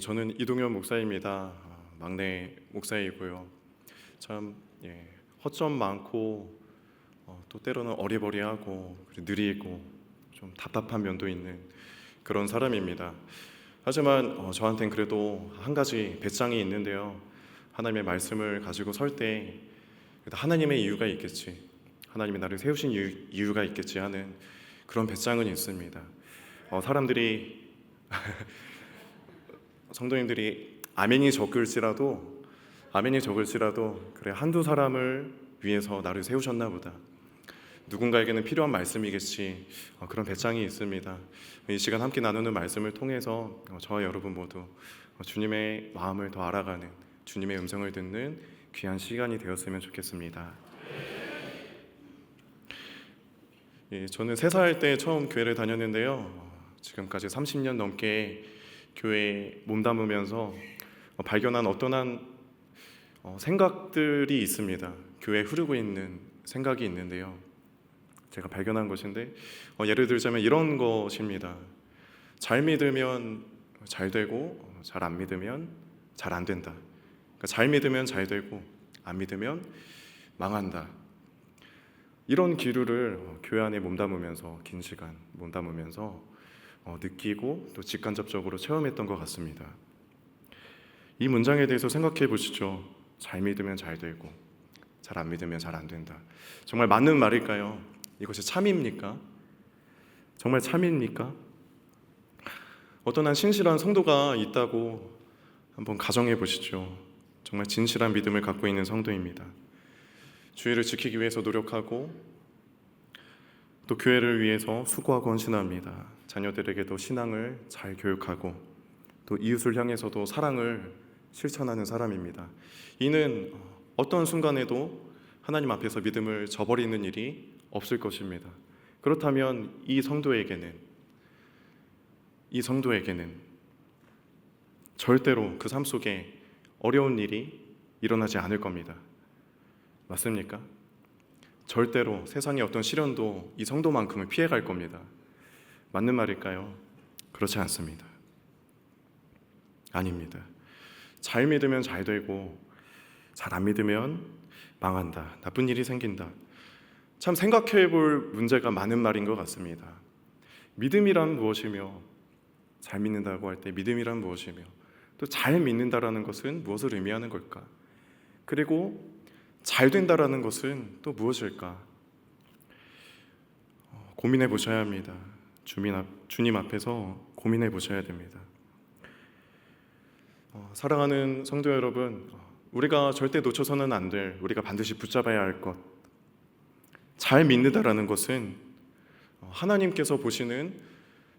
저는 이동현 목사입니다. 막내 목사이고요. 참 허점 많고 또 때로는 어리버리하고 느리고 좀 답답한 면도 있는 그런 사람입니다. 하지만 저한테는 그래도 한 가지 배짱이 있는데요. 하나님의 말씀을 가지고 설 때 하나님의 이유가 있겠지, 하나님이 나를 세우신 이유가 있겠지 하는 그런 배짱은 있습니다. 사람들이 성도님들이 아멘이 적을지라도 그래, 한두 사람을 위해서 나를 세우셨나 보다, 누군가에게는 필요한 말씀이겠지, 그런 배짱이 있습니다. 이 시간 함께 나누는 말씀을 통해서 저와 여러분 모두 주님의 마음을 더 알아가는, 주님의 음성을 듣는 귀한 시간이 되었으면 좋겠습니다. 저는 3살 때 처음 교회를 다녔는데요. 지금까지 30년 넘게 교회에 몸담으면서 발견한 어떠한 생각들이 있습니다. 교회에 흐르고 있는 생각이 있는데요. 제가 발견한 것인데 예를 들자면 이런 것입니다. 잘 믿으면 잘 되고 잘 안 믿으면 잘 안 된다. 그러니까 잘 믿으면 잘 되고 안 믿으면 망한다. 이런 기류를 교회 안에 몸담으면서, 긴 시간 몸담으면서 느끼고 또 직간접적으로 체험했던 것 같습니다. 이 문장에 대해서 생각해 보시죠. 잘 믿으면 잘 되고 잘 안 믿으면 잘 안 된다. 정말 맞는 말일까요? 이것이 참입니까? 정말 참입니까? 어떤 한 신실한 성도가 있다고 한번 가정해 보시죠. 정말 진실한 믿음을 갖고 있는 성도입니다. 주의를 지키기 위해서 노력하고 또 교회를 위해서 수고하고 헌신합니다. 자녀들에게도 신앙을 잘 교육하고 또 이웃을 향해서도 사랑을 실천하는 사람입니다. 이는 어떤 순간에도 하나님 앞에서 믿음을 저버리는 일이 없을 것입니다. 그렇다면 이 성도에게는 절대로 그 삶 속에 어려운 일이 일어나지 않을 겁니다. 맞습니까? 절대로 세상의 어떤 시련도 이 성도만큼은 피해갈 겁니다. 맞는 말일까요? 그렇지 않습니다. 아닙니다. 잘 믿으면 잘 되고 잘 안 믿으면 망한다, 나쁜 일이 생긴다. 참 생각해 볼 문제가 많은 말인 것 같습니다. 믿음이란 무엇이며, 잘 믿는다고 할 때 믿음이란 무엇이며, 또 잘 믿는다라는 것은 무엇을 의미하는 걸까? 그리고 잘 된다라는 것은 또 무엇일까? 고민해 보셔야 합니다. 주님 앞에서 고민해 보셔야 됩니다. 사랑하는 성도 여러분, 우리가 절대 놓쳐서는 안 될, 우리가 반드시 붙잡아야 할 것, 잘 믿는다라는 것은 하나님께서 보시는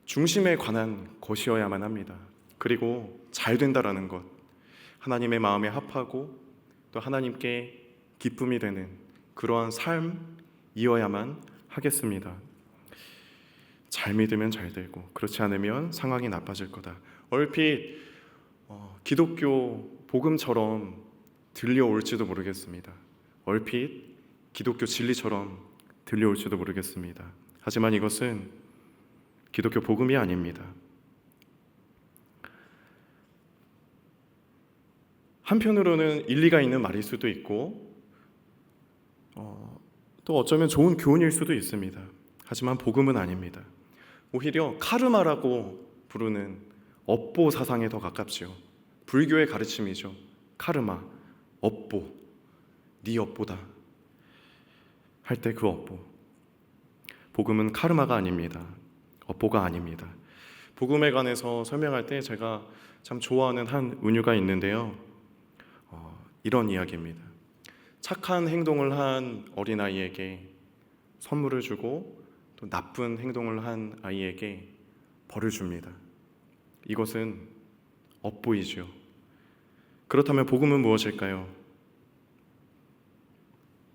중심에 관한 것이어야만 합니다. 그리고 잘 된다라는 것, 하나님의 마음에 합하고 또 하나님께 기쁨이 되는 그러한 삶이어야만 하겠습니다. 잘 믿으면 잘 되고 그렇지 않으면 상황이 나빠질 거다. 얼핏 기독교 복음처럼 들려올지도 모르겠습니다. 얼핏 기독교 진리처럼 들려올지도 모르겠습니다. 하지만 이것은 기독교 복음이 아닙니다. 한편으로는 일리가 있는 말일 수도 있고 또 어쩌면 좋은 교훈일 수도 있습니다. 하지만 복음은 아닙니다. 오히려 카르마라고 부르는 업보 사상에 더 가깝지요. 불교의 가르침이죠. 카르마, 업보, 네 업보다 할 때 그 업보. 복음은 카르마가 아닙니다. 업보가 아닙니다. 복음에 관해서 설명할 때 제가 참 좋아하는 한 은유가 있는데요. 이런 이야기입니다. 착한 행동을 한 어린아이에게 선물을 주고 또 나쁜 행동을 한 아이에게 벌을 줍니다. 이것은 업보이죠. 그렇다면 복음은 무엇일까요?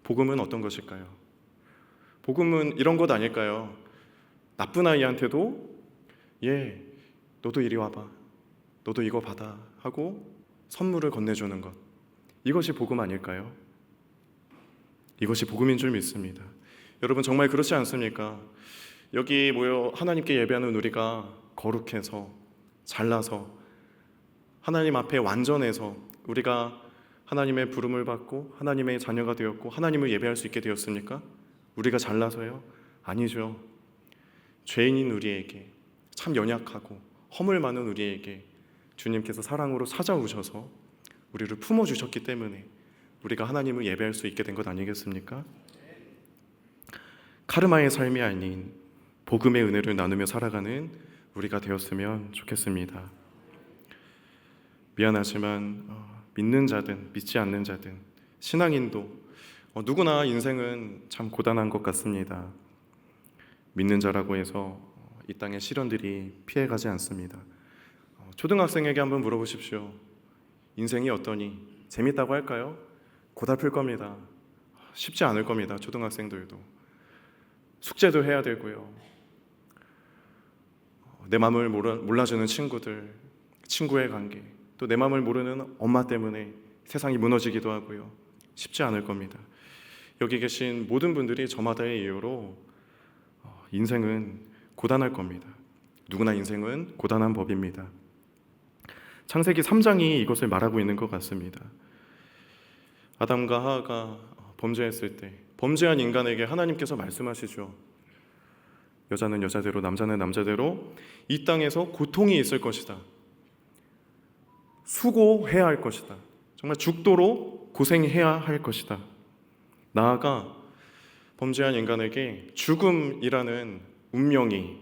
복음은 어떤 것일까요? 복음은 이런 것 아닐까요? 나쁜 아이한테도 너도 이리 와봐, 너도 이거 받아 하고 선물을 건네주는 것, 이것이 복음 아닐까요? 이것이 복음인 줄 믿습니다. 여러분, 정말 그렇지 않습니까? 여기 모여 하나님께 예배하는 우리가 거룩해서 잘나서 하나님 앞에 완전해서 우리가 하나님의 부름을 받고 하나님의 자녀가 되었고 하나님을 예배할 수 있게 되었습니까? 우리가 잘나서요? 아니죠. 죄인인 우리에게, 참 연약하고 허물 많은 우리에게 주님께서 사랑으로 찾아오셔서 우리를 품어주셨기 때문에 우리가 하나님을 예배할 수 있게 된 것 아니겠습니까? 카르마의 삶이 아닌 복음의 은혜를 나누며 살아가는 우리가 되었으면 좋겠습니다. 미안하지만 믿는 자든 믿지 않는 자든 신앙인도 누구나 인생은 참 고단한 것 같습니다. 믿는 자라고 해서 이 땅의 시련들이 피해가지 않습니다. 초등학생에게 한번 물어보십시오. 인생이 어떠니? 재밌다고 할까요? 고달플 겁니다. 쉽지 않을 겁니다. 초등학생들도 숙제도 해야 되고요. 내 마음을 몰라주는 친구들, 친구의 관계, 또 내 마음을 모르는 엄마 때문에 세상이 무너지기도 하고요. 쉽지 않을 겁니다. 여기 계신 모든 분들이 저마다의 이유로 인생은 고단할 겁니다. 누구나 인생은 고단한 법입니다. 창세기 3장이 이것을 말하고 있는 것 같습니다. 아담과 하와가 범죄했을 때 범죄한 인간에게 하나님께서 말씀하시죠. 여자는 여자대로 남자는 남자대로 이 땅에서 고통이 있을 것이다. 수고해야 할 것이다. 정말 죽도록 고생해야 할 것이다. 나아가 범죄한 인간에게 죽음이라는 운명이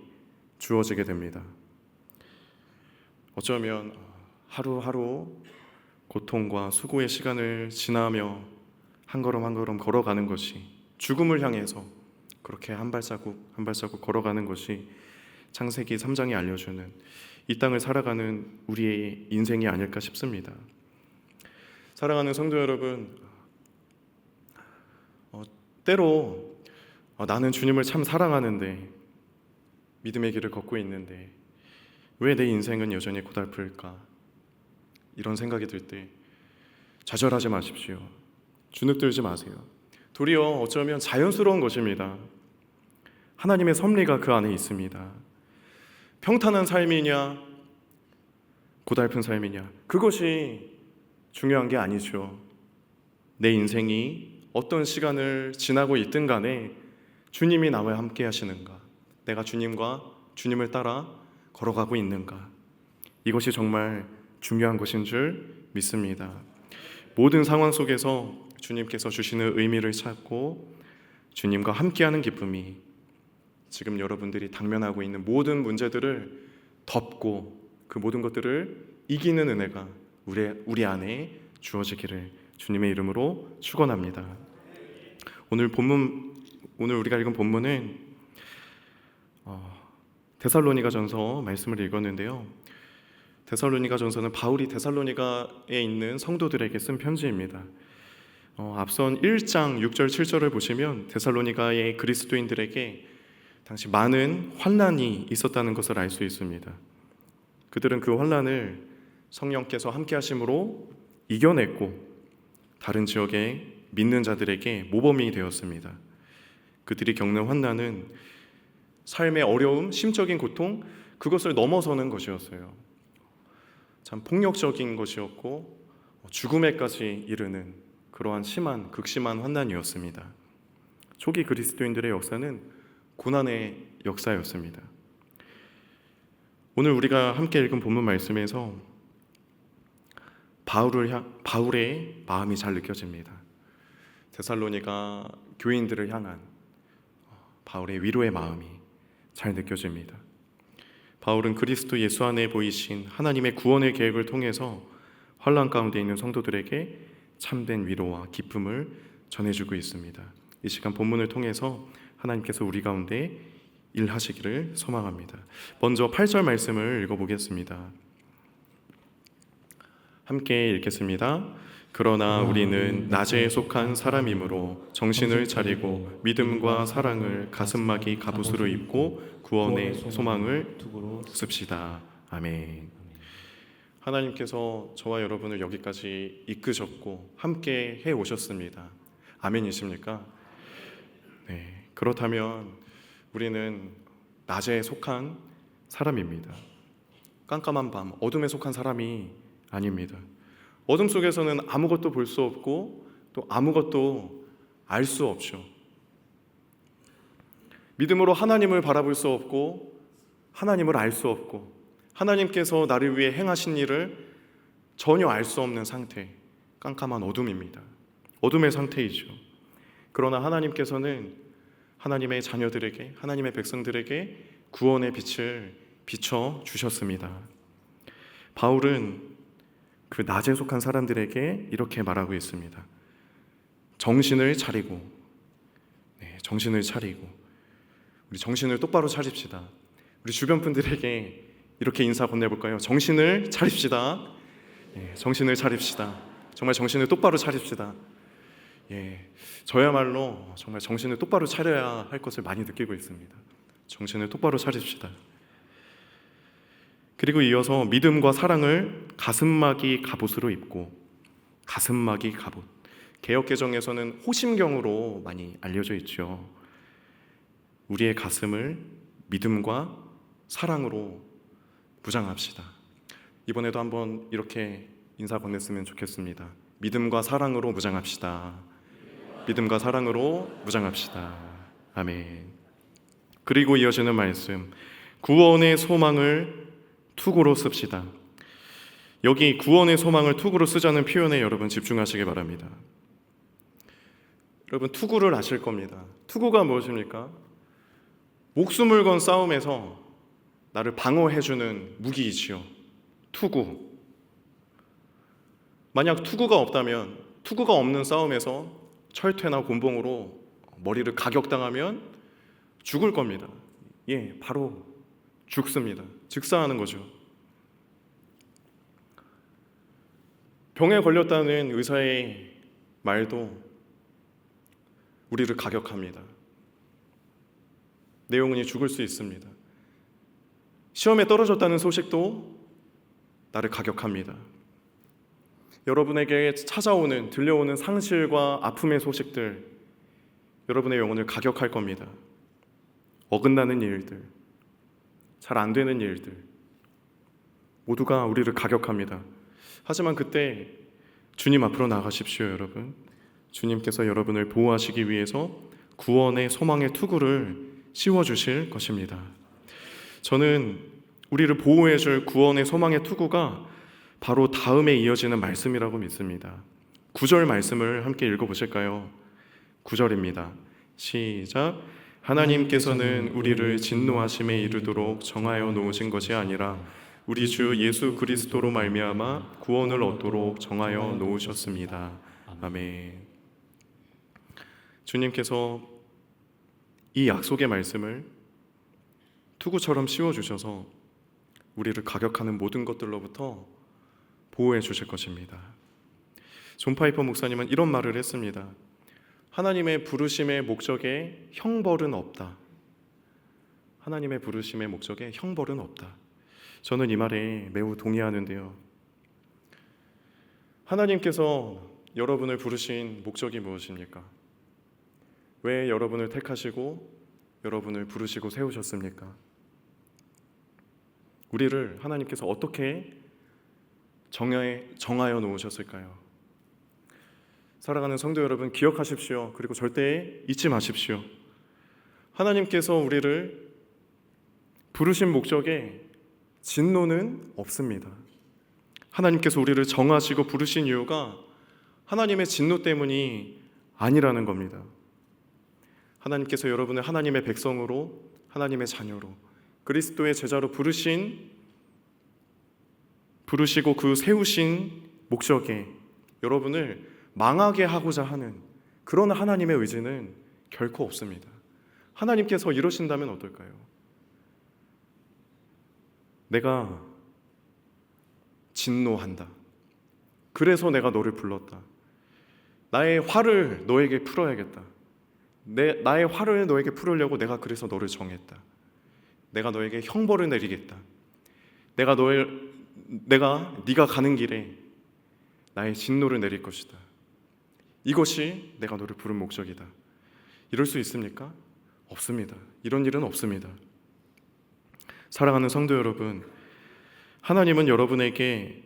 주어지게 됩니다. 어쩌면 하루하루 고통과 수고의 시간을 지나며 한 걸음 한 걸음 걸어가는 것이, 죽음을 향해서 그렇게 한 발자국 한 발자국 걸어가는 것이 창세기 3장이 알려주는 이 땅을 살아가는 우리의 인생이 아닐까 싶습니다. 사랑하는 성도 여러분, 때로 나는 주님을 참 사랑하는데, 믿음의 길을 걷고 있는데 왜 내 인생은 여전히 고달플까? 이런 생각이 들 때 좌절하지 마십시오. 주눅들지 마세요. 도리어 어쩌면 자연스러운 것입니다. 하나님의 섭리가 그 안에 있습니다. 평탄한 삶이냐 고달픈 삶이냐, 그것이 중요한 게 아니죠. 내 인생이 어떤 시간을 지나고 있든 간에 주님이 나와 함께 하시는가, 내가 주님을 따라 걸어가고 있는가, 이것이 정말 중요한 것인 줄 믿습니다. 모든 상황 속에서 주님께서 주시는 의미를 찾고 주님과 함께하는 기쁨이 지금 여러분들이 당면하고 있는 모든 문제들을 덮고 그 모든 것들을 이기는 은혜가 우리 안에 주어지기를 주님의 이름으로 축원합니다. 오늘 우리가 읽은 본문은 데살로니가전서 말씀을 읽었는데요. 데살로니가전서는 바울이 데살로니가에 있는 성도들에게 쓴 편지입니다. 앞선 1장 6절 7절을 보시면 데살로니가의 그리스도인들에게 당시 많은 환난이 있었다는 것을 알 수 있습니다. 그들은 그 환난을 성령께서 함께 하심으로 이겨냈고 다른 지역의 믿는 자들에게 모범이 되었습니다. 그들이 겪는 환난은 삶의 어려움, 심적인 고통, 그것을 넘어서는 것이었어요. 참 폭력적인 것이었고 죽음에까지 이르는 그러한 극심한 환난이었습니다. 초기 그리스도인들의 역사는 고난의 역사였습니다. 오늘 우리가 함께 읽은 본문 말씀에서 바울의 마음이 잘 느껴집니다. 데살로니가 교인들을 향한 바울의 위로의 마음이 잘 느껴집니다. 바울은 그리스도 예수 안에 보이신 하나님의 구원의 계획을 통해서 환난 가운데 있는 성도들에게 참된 위로와 기쁨을 전해주고 있습니다. 이 시간 본문을 통해서 하나님께서 우리 가운데 일하시기를 소망합니다. 먼저 8절 말씀을 읽어보겠습니다. 함께 읽겠습니다. 그러나 우리는 낮에 속한 사람이므로 정신을 차리고 믿음과 사랑을 가슴막이 갑옷으로 입고 구원의 소망을 두고 씁시다. 아멘. 하나님께서 저와 여러분을 여기까지 이끄셨고 함께 해 오셨습니다. 아멘이십니까? 네. 그렇다면 우리는 낮에 속한 사람입니다. 깜깜한 밤, 어둠에 속한 사람이 아닙니다. 어둠 속에서는 아무것도 볼 수 없고 또 아무것도 알 수 없죠. 믿음으로 하나님을 바라볼 수 없고 하나님을 알 수 없고 하나님께서 나를 위해 행하신 일을 전혀 알 수 없는 상태, 깜깜한 어둠입니다. 어둠의 상태이죠. 그러나 하나님께서는 하나님의 자녀들에게, 하나님의 백성들에게 구원의 빛을 비춰 주셨습니다. 바울은 그 낮에 속한 사람들에게 이렇게 말하고 있습니다. 정신을 차리고, 정신을 차리고, 우리 정신을 똑바로 차립시다. 우리 주변 분들에게 이렇게 인사 건네볼까요? 정신을 차립시다. 정신을 차립시다. 정말 정신을 똑바로 차립시다. 저야말로 정말 정신을 똑바로 차려야 할 것을 많이 느끼고 있습니다. 정신을 똑바로 차립시다. 그리고 이어서 믿음과 사랑을 가슴막이 갑옷으로 입고, 가슴막이 갑옷. 개역개정에서는 호심경으로 많이 알려져 있죠. 우리의 가슴을 믿음과 사랑으로 무장합시다. 이번에도 한번 이렇게 인사 건넸으면 좋겠습니다. 믿음과 사랑으로 무장합시다. 믿음과 사랑으로 무장합시다. 아멘. 그리고 이어지는 말씀, 구원의 소망을 투구로 씁시다. 여기 구원의 소망을 투구로 쓰자는 표현에 여러분 집중하시기 바랍니다. 여러분 투구를 아실 겁니다. 투구가 무엇입니까? 목숨을 건 싸움에서 나를 방어해주는 무기이지요. 투구. 만약 투구가 없다면, 투구가 없는 싸움에서 철퇴나 곤봉으로 머리를 가격당하면 죽을 겁니다. 바로 죽습니다. 즉사하는 거죠. 병에 걸렸다는 의사의 말도 우리를 가격합니다. 내 영혼이 죽을 수 있습니다. 시험에 떨어졌다는 소식도 나를 가격합니다. 여러분에게 찾아오는, 들려오는 상실과 아픔의 소식들, 여러분의 영혼을 가격할 겁니다. 어긋나는 일들, 잘 안 되는 일들, 모두가 우리를 가격합니다. 하지만 그때 주님 앞으로 나가십시오, 여러분. 주님께서 여러분을 보호하시기 위해서 구원의 소망의 투구를 씌워주실 것입니다. 저는 우리를 보호해줄 구원의 소망의 투구가 바로 다음에 이어지는 말씀이라고 믿습니다. 9절 말씀을 함께 읽어보실까요? 9절입니다. 시작. 하나님께서는 우리를 진노하심에 이르도록 정하여 놓으신 것이 아니라 우리 주 예수 그리스도로 말미암아 구원을 얻도록 정하여 놓으셨습니다. 아멘. 주님께서 이 약속의 말씀을 투구처럼 씌워주셔서 우리를 가격하는 모든 것들로부터 보호해 주실 것입니다. 존 파이퍼 목사님은 이런 말을 했습니다. 하나님의 부르심의 목적에 형벌은 없다. 하나님의 부르심의 목적에 형벌은 없다. 저는 이 말에 매우 동의하는데요. 하나님께서 여러분을 부르신 목적이 무엇입니까? 왜 여러분을 택하시고 여러분을 부르시고 세우셨습니까? 우리를 하나님께서 어떻게 정하여 놓으셨을까요? 살아가는 성도 여러분, 기억하십시오. 그리고 절대 잊지 마십시오. 하나님께서 우리를 부르신 목적에 진노는 없습니다. 하나님께서 우리를 정하시고 부르신 이유가 하나님의 진노 때문이 아니라는 겁니다. 하나님께서 여러분을 하나님의 백성으로, 하나님의 자녀로, 그리스도의 제자로 부르시고 그 세우신 목적에 여러분을 망하게 하고자 하는 그런 하나님의 의지는 결코 없습니다. 하나님께서 이러신다면 어떨까요? 내가 진노한다. 그래서 내가 너를 불렀다. 나의 화를 너에게 풀어야겠다. 나의 화를 너에게 풀으려고 내가 그래서 너를 정했다. 내가 너에게 형벌을 내리겠다. 네가 가는 길에 나의 진노를 내릴 것이다. 이것이 내가 너를 부른 목적이다. 이럴 수 있습니까? 없습니다. 이런 일은 없습니다. 사랑하는 성도 여러분, 하나님은 여러분에게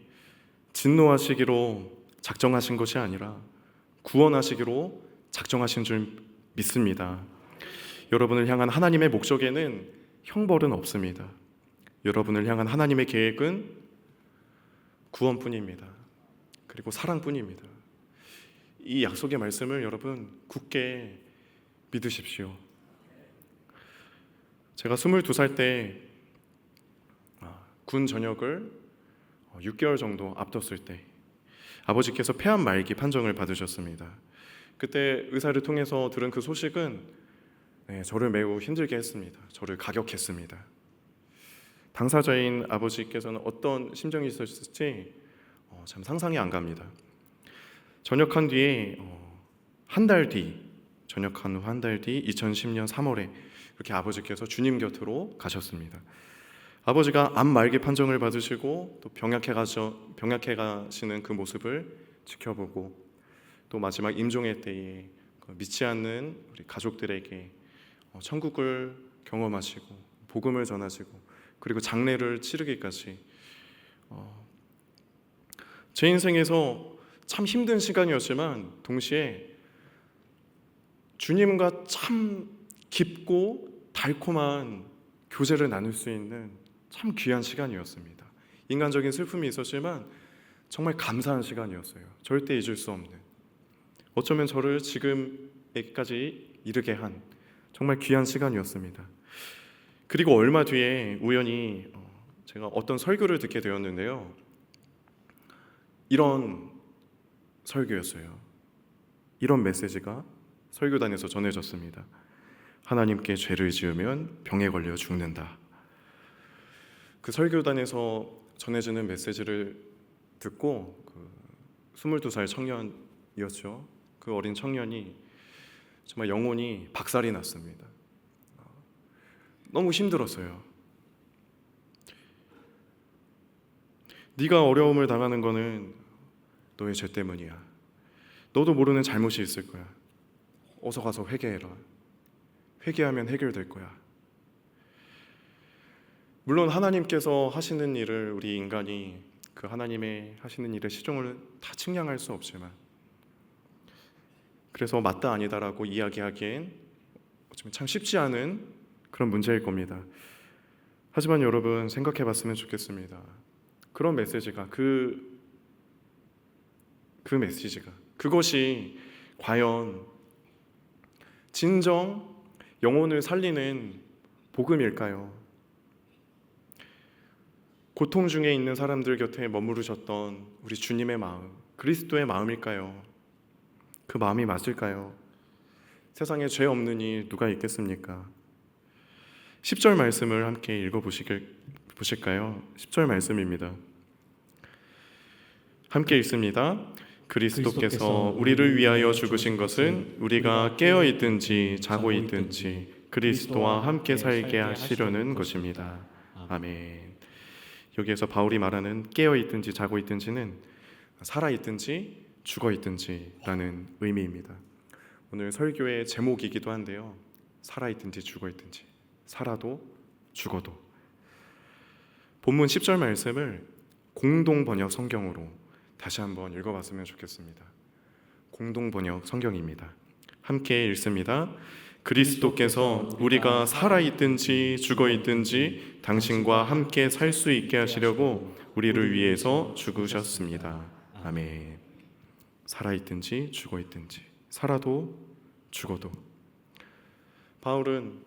진노하시기로 작정하신 것이 아니라 구원하시기로 작정하신 줄 믿습니다. 여러분을 향한 하나님의 목적에는 형벌은 없습니다. 여러분을 향한 하나님의 계획은 구원뿐입니다. 그리고 사랑뿐입니다. 이 약속의 말씀을 여러분 굳게 믿으십시오. 제가 22살 때 군 전역을 6개월 정도 앞뒀을 때 아버지께서 폐암 말기 판정을 받으셨습니다. 그때 의사를 통해서 들은 그 소식은 저를 매우 힘들게 했습니다. 저를 가격했습니다. 당사자인 아버지께서는 어떤 심정이 있었을지 참 상상이 안 갑니다. 전역한 뒤에 전역한 후 한 달 뒤 2010년 3월에 그렇게 아버지께서 주님 곁으로 가셨습니다. 아버지가 암 말기 판정을 받으시고 또 병약해 가시는 그 모습을 지켜보고 또 마지막 임종의 때에 믿지 않는 우리 가족들에게 천국을 경험하시고 복음을 전하시고 그리고 장례를 치르기까지 제 인생에서 참 힘든 시간이었지만 동시에 주님과 참 깊고 달콤한 교제를 나눌 수 있는 참 귀한 시간이었습니다. 인간적인 슬픔이 있었지만 정말 감사한 시간이었어요. 절대 잊을 수 없는, 어쩌면 저를 지금까지 이르게 한 정말 귀한 시간이었습니다. 그리고 얼마 뒤에 우연히 제가 어떤 설교를 듣게 되었는데요. 이런 설교였어요. 이런 메시지가 설교단에서 전해졌습니다. 하나님께 죄를 지으면 병에 걸려 죽는다. 그 설교단에서 전해지는 메시지를 듣고 22살 청년이었죠. 그 어린 청년이 정말 영혼이 박살이 났습니다. 너무 힘들었어요. 네가 어려움을 당하는 거는 너의 죄 때문이야. 너도 모르는 잘못이 있을 거야. 어서 가서 회개해라. 회개하면 해결될 거야. 물론 하나님께서 하시는 일을 우리 인간이 그 하나님의 하시는 일의 시종을 다 측량할 수 없지만, 그래서 맞다 아니다라고 이야기하기엔 어쩌면 참 쉽지 않은 그런 문제일 겁니다. 하지만 여러분 생각해 봤으면 좋겠습니다. 그런 메시지가 그것이 과연 진정 영혼을 살리는 복음일까요? 고통 중에 있는 사람들 곁에 머무르셨던 우리 주님의 마음, 그리스도의 마음일까요? 그 마음이 맞을까요? 세상에 죄 없는 이 누가 있겠습니까? 10절 말씀을 함께 보실까요? 10절 말씀입니다. 함께 읽습니다. 그리스도께서 우리를 위하여 죽으신 것은 우리가 깨어 있든지 자고 있든지 그리스도와 함께 살게 하시려는 것입니다. 아멘. 여기에서 바울이 말하는 깨어 있든지 자고 있든지는 살아 있든지 죽어 있든지 라는 의미입니다. 오늘 설교의 제목이기도 한데요. 살아 있든지 죽어 있든지, 살아도 죽어도. 본문 10절 말씀을 공동 번역 성경으로 다시 한번 읽어봤으면 좋겠습니다. 공동 번역 성경입니다. 함께 읽습니다. 그리스도께서 우리가 살아있든지 죽어있든지 당신과 함께 살 수 있게 하시려고 우리를 위해서 죽으셨습니다. 아멘. 살아있든지 죽어있든지, 살아도 죽어도. 바울은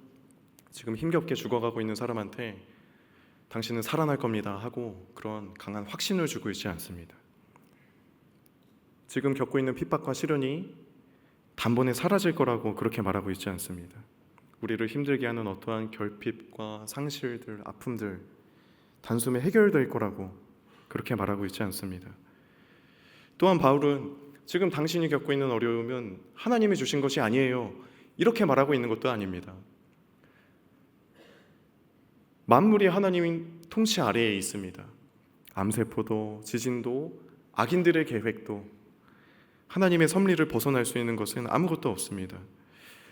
지금 힘겹게 죽어가고 있는 사람한테 당신은 살아날 겁니다 하고 그런 강한 확신을 주고 있지 않습니다. 지금 겪고 있는 핍박과 시련이 단번에 사라질 거라고 그렇게 말하고 있지 않습니다. 우리를 힘들게 하는 어떠한 결핍과 상실들, 아픔들 단숨에 해결될 거라고 그렇게 말하고 있지 않습니다. 또한 바울은 지금 당신이 겪고 있는 어려움은 하나님이 주신 것이 아니에요, 이렇게 말하고 있는 것도 아닙니다. 만물이 하나님 통치 아래에 있습니다. 암세포도, 지진도, 악인들의 계획도 하나님의 섭리를 벗어날 수 있는 것은 아무것도 없습니다.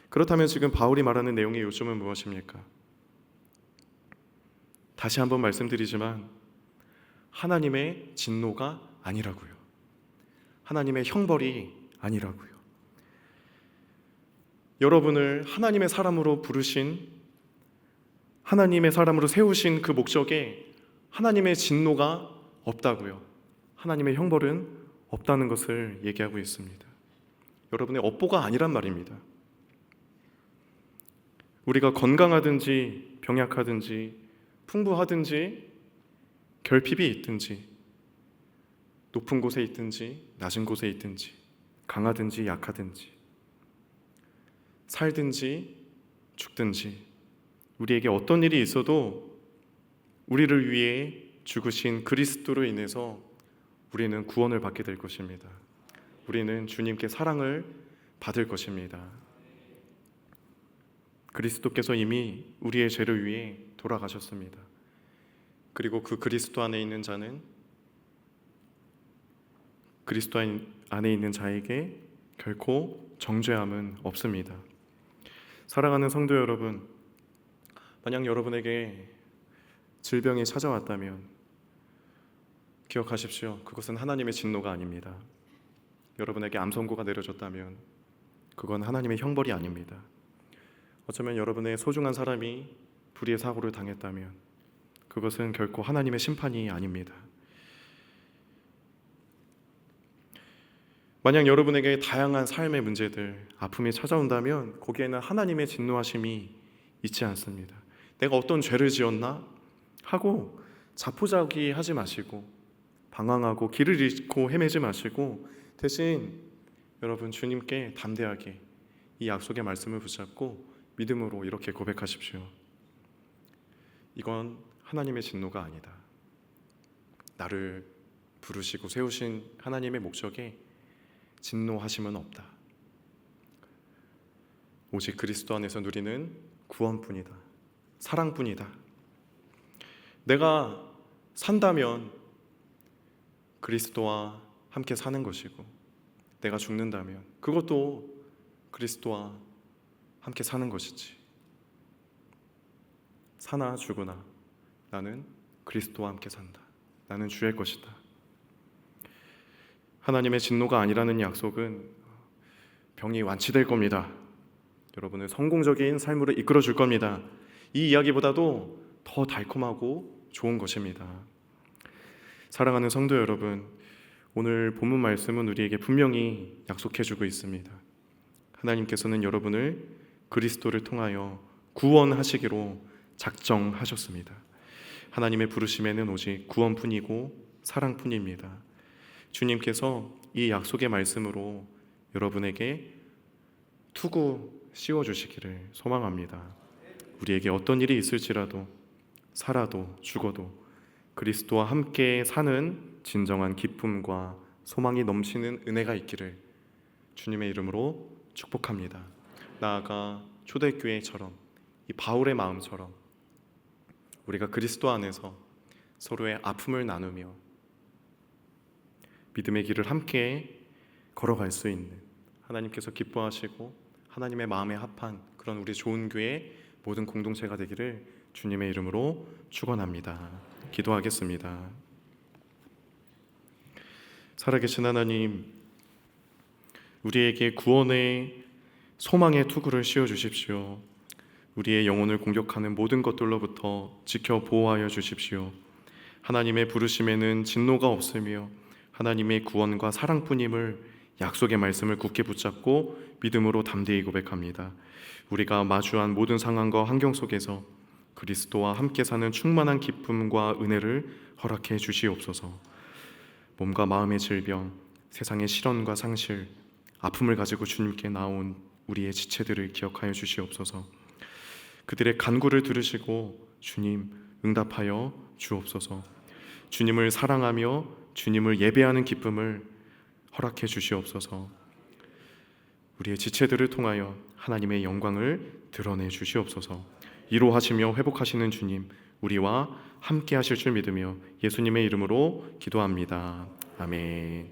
그렇다면 지금 바울이 말하는 내용의 요점은 무엇입니까? 다시 한번 말씀드리지만 하나님의 진노가 아니라고요. 하나님의 형벌이 아니라고요. 여러분을 하나님의 사람으로 부르신, 하나님의 사람으로 세우신 그 목적에 하나님의 진노가 없다고요. 하나님의 형벌은 없다는 것을 얘기하고 있습니다. 여러분의 업보가 아니란 말입니다. 우리가 건강하든지 병약하든지 풍부하든지 결핍이 있든지 높은 곳에 있든지 낮은 곳에 있든지 강하든지 약하든지 살든지 죽든지 우리에게 어떤 일이 있어도 우리를 위해 죽으신 그리스도로 인해서 우리는 구원을 받게 될 것입니다. 우리는 주님께 사랑을 받을 것입니다. 그리스도께서 이미 우리의 죄를 위해 돌아가셨습니다. 그리고 그 그리스도 안에 있는 자는 그리스도 안에 있는 자에게 결코 정죄함은 없습니다. 사랑하는 성도 여러분, 만약 여러분에게 질병이 찾아왔다면 기억하십시오. 그것은 하나님의 진노가 아닙니다. 여러분에게 암 선고가 내려졌다면 그건 하나님의 형벌이 아닙니다. 어쩌면 여러분의 소중한 사람이 불의의 사고를 당했다면 그것은 결코 하나님의 심판이 아닙니다. 만약 여러분에게 다양한 삶의 문제들, 아픔이 찾아온다면 거기에는 하나님의 진노하심이 있지 않습니다. 내가 어떤 죄를 지었나? 하고 자포자기하지 마시고 방황하고 길을 잃고 헤매지 마시고 대신 여러분 주님께 담대하게 이 약속의 말씀을 붙잡고 믿음으로 이렇게 고백하십시오. 이건 하나님의 진노가 아니다. 나를 부르시고 세우신 하나님의 목적에 진노하심은 없다. 오직 그리스도 안에서 누리는 구원뿐이다. 사랑뿐이다. 내가 산다면 그리스도와 함께 사는 것이고 내가 죽는다면 그것도 그리스도와 함께 사는 것이지. 사나 죽으나 나는 그리스도와 함께 산다. 나는 주의 것이다. 하나님의 진노가 아니라는 약속은 병이 완치될 겁니다. 여러분을 성공적인 삶으로 이끌어 줄 겁니다. 이 이야기보다도 더 달콤하고 좋은 것입니다. 사랑하는 성도 여러분, 오늘 본문 말씀은 우리에게 분명히 약속해주고 있습니다. 하나님께서는 여러분을 그리스도를 통하여 구원하시기로 작정하셨습니다. 하나님의 부르심에는 오직 구원뿐이고 사랑뿐입니다. 주님께서 이 약속의 말씀으로 여러분에게 투구 씌워주시기를 소망합니다. 우리에게 어떤 일이 있을지라도 살아도 죽어도 그리스도와 함께 사는 진정한 기쁨과 소망이 넘치는 은혜가 있기를 주님의 이름으로 축복합니다. 나아가 초대교회처럼 이 바울의 마음처럼 우리가 그리스도 안에서 서로의 아픔을 나누며 믿음의 길을 함께 걸어갈 수 있는 하나님께서 기뻐하시고 하나님의 마음에 합한 그런 우리 좋은 교회 모든 공동체가 되기를 주님의 이름으로 축원합니다. 기도하겠습니다. 살아계신 하나님, 우리에게 구원의 소망의 투구를 씌워주십시오. 우리의 영혼을 공격하는 모든 것들로부터 지켜 보호하여 주십시오. 하나님의 부르심에는 진노가 없으며 하나님의 구원과 사랑뿐임을 약속의 말씀을 굳게 붙잡고 믿음으로 담대히 고백합니다. 우리가 마주한 모든 상황과 환경 속에서 그리스도와 함께 사는 충만한 기쁨과 은혜를 허락해 주시옵소서. 몸과 마음의 질병, 세상의 시련과 상실, 아픔을 가지고 주님께 나온 우리의 지체들을 기억하여 주시옵소서. 그들의 간구를 들으시고 주님 응답하여 주옵소서. 주님을 사랑하며 주님을 예배하는 기쁨을 허락해 주시옵소서. 우리의 지체들을 통하여 하나님의 영광을 드러내 주시옵소서. 위로하시며 회복하시는 주님, 우리와 함께 하실 줄 믿으며 예수님의 이름으로 기도합니다. 아멘.